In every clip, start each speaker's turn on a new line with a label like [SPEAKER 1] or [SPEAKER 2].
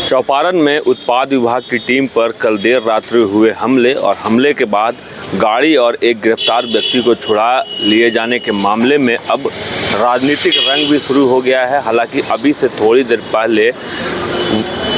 [SPEAKER 1] चौपारण में उत्पाद विभाग की टीम पर कल देर रात्रि हुए हमले और हमले के बाद गाड़ी और एक गिरफ्तार व्यक्ति को छुड़ा लिए जाने के मामले में अब राजनीतिक रंग भी शुरू हो गया है। हालांकि अभी से थोड़ी देर पहले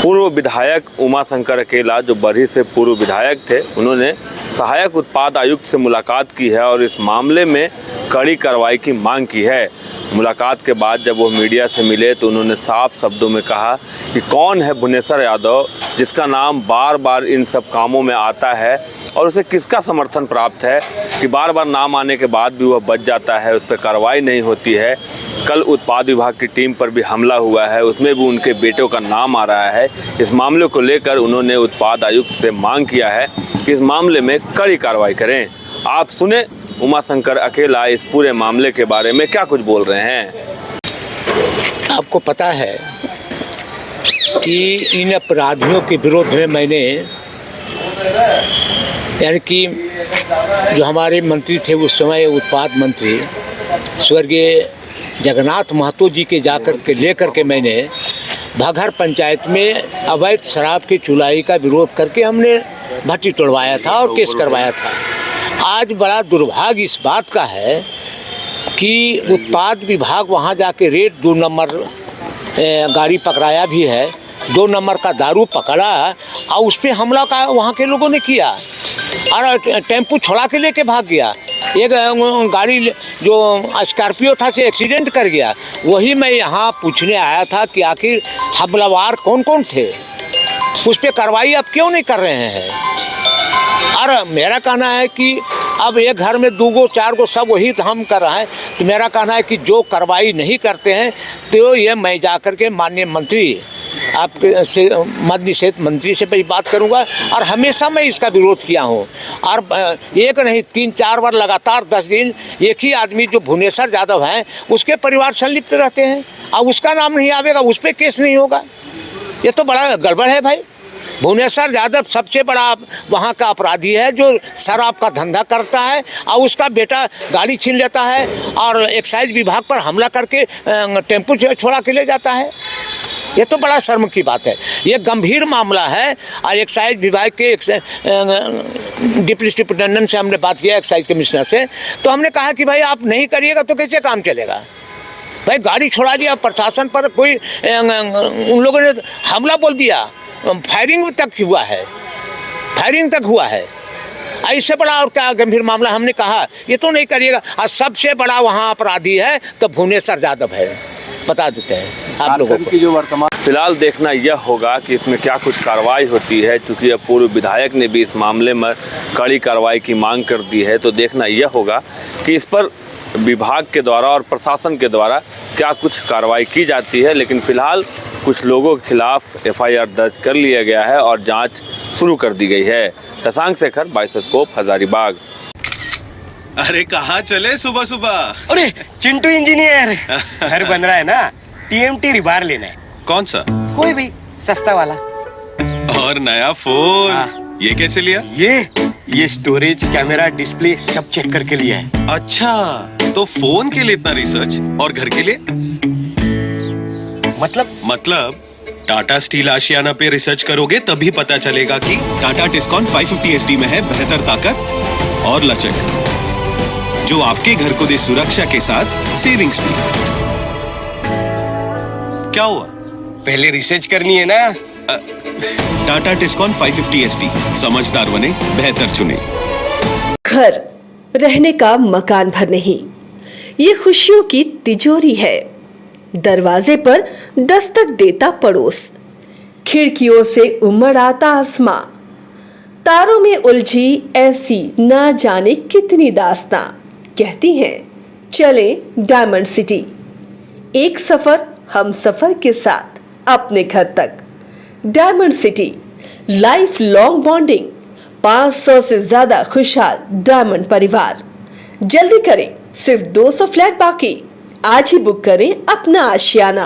[SPEAKER 1] पूर्व विधायक उमाशंकर अकेला, जो बरही से पूर्व विधायक थे, उन्होंने सहायक उत्पाद आयुक्त से मुलाकात की है और इस मामले में कड़ी कार्रवाई की मांग की है। मुलाकात के बाद जब वो मीडिया से मिले तो उन्होंने साफ शब्दों में कहा कि कौन है भुवनेश्वर यादव, जिसका नाम बार बार इन सब कामों में आता है और उसे किसका समर्थन प्राप्त है कि बार बार नाम आने के बाद भी वह बच जाता है, उस पर कार्रवाई नहीं होती है। कल उत्पाद विभाग की टीम पर भी हमला हुआ है, उसमें भी उनके बेटों का नाम आ रहा है। इस मामले को लेकर उन्होंने उत्पाद आयुक्त से मांग किया है कि इस मामले में कड़ी कार्रवाई करें। आप सुने उमाशंकर अकेला इस पूरे मामले के बारे में क्या कुछ बोल रहे हैं।
[SPEAKER 2] आपको पता है कि इन अपराधियों के विरोध में मैंने, यानी कि जो हमारे मंत्री थे उस समय, उत्पाद मंत्री स्वर्गीय जगन्नाथ महतो जी के जाकर के लेकर के मैंने भाघर पंचायत में अवैध शराब की चुलाई का विरोध करके हमने भट्टी तोड़वाया था और केस करवाया था। आज बड़ा दुर्भाग्य इस बात का है कि उत्पाद विभाग वहाँ जाके रेड 2 नंबर गाड़ी पकड़ाया भी है, 2 नंबर का दारू पकड़ा और उस पर हमला का वहाँ के लोगों ने किया और टेम्पू छोड़ा के लेके भाग गया। एक गाड़ी जो स्कॉर्पियो था से एक्सीडेंट कर गया। वही मैं यहाँ पूछने आया था कि आखिर हमलावर कौन कौन थे, उस पर कार्रवाई अब क्यों नहीं कर रहे हैं। और मेरा कहना है कि अब एक घर में 2 गो 4 गो सब वही हम कर रहे हैं, तो मेरा कहना है कि जो कार्रवाई नहीं करते हैं तो ये मैं जा कर के माननीय मंत्री आपके से मद्य निषेध मंत्री से भी बात करूंगा और हमेशा मैं इसका विरोध किया हूं। और एक नहीं 3-4 बार लगातार 10 दिन एक ही आदमी जो भुवनेश्वर यादव हैं उसके परिवार संलिप्त रहते हैं और उसका नाम नहीं आवेगा, उस पर केस नहीं होगा। ये तो बड़ा गड़बड़ है भाई। भुवनेश्वर यादव सबसे बड़ा वहाँ का अपराधी है जो शराब का धंधा करता है और उसका बेटा गाड़ी छीन लेता है और एक्साइज विभाग पर हमला करके टेम्पू छोड़ा के ले जाता है। ये तो बड़ा शर्म की बात है। ये गंभीर मामला है और एक्साइज विभाग के डिप्टी सुपरिटेंडेंट से हमने बात किया, एक्साइज कमिश्नर से, तो हमने कहा कि भाई आप नहीं करिएगा तो कैसे काम चलेगा। भाई गाड़ी छोड़ा दिया, प्रशासन पर कोई उन लोगों ने हमला बोल दिया, फायरिंग तक हुआ है, फायरिंग तक हुआ है। ऐसे बड़ा और क्या गंभीर मामला, हमने कहा ये तो नहीं करिएगा। और सबसे बड़ा वहाँ अपराधी है तो भुवनेश्वर यादव है, बता देते हैं आप लोगों को।
[SPEAKER 1] जो वर्तमान फिलहाल देखना यह होगा कि इसमें क्या कुछ कार्रवाई होती है, क्योंकि अब पूर्व विधायक ने भी इस मामले में कड़ी कार्रवाई की मांग कर दी है। तो देखना यह होगा कि इस पर विभाग के द्वारा और प्रशासन के द्वारा क्या कुछ कार्रवाई की जाती है। लेकिन फिलहाल कुछ लोगों के खिलाफ FIR दर्ज कर लिया गया है और जांच शुरू कर दी गई है। शशांक शेखर, बाइस्कोप, हजारीबाग।
[SPEAKER 3] अरे कहाँ चले सुबह सुबह?
[SPEAKER 4] अरे चिंटू इंजीनियर, घर बन रहा है ना, TMT रिबार लेना है।
[SPEAKER 3] कौन सा?
[SPEAKER 4] कोई भी सस्ता वाला।
[SPEAKER 3] और नया फोन? ये कैसे लिया?
[SPEAKER 4] ये स्टोरेज, कैमरा, डिस्प्ले सब चेक करके लिया है।
[SPEAKER 3] अच्छा, तो फोन के लिए इतना रिसर्च और घर के लिए? मतलब टाटा स्टील आशियाना पे रिसर्च करोगे तभी पता चलेगा कि टाटा टिस्कॉन 550 SD में है बेहतर ताकत और लचक, जो आपके घर को दे सुरक्षा के साथ सेविंग्स भी। क्या हुआ?
[SPEAKER 4] पहले रिसर्च करनी है ना।
[SPEAKER 3] टाटा टिस्कॉन 550 SD, समझदार बने, बेहतर चुने।
[SPEAKER 5] घर रहने का मकान भर नहीं, ये खुशियों की तिजोरी है। दरवाजे पर दस्तक देता पड़ोस, खिड़कियों से उमड़ आता आसमां, तारों में उलझी ऐसी ना जाने कितनी दास्तां। कहती हैं चले डायमंड सिटी, एक सफर हम सफर के साथ अपने घर तक। Diamond city, life long bonding, 500 से ज्यादा खुशहाल डायमंड परिवार। जल्दी करें, सिर्फ 200 फ्लैट बाकी। आज ही बुक करें अपना आशियाना।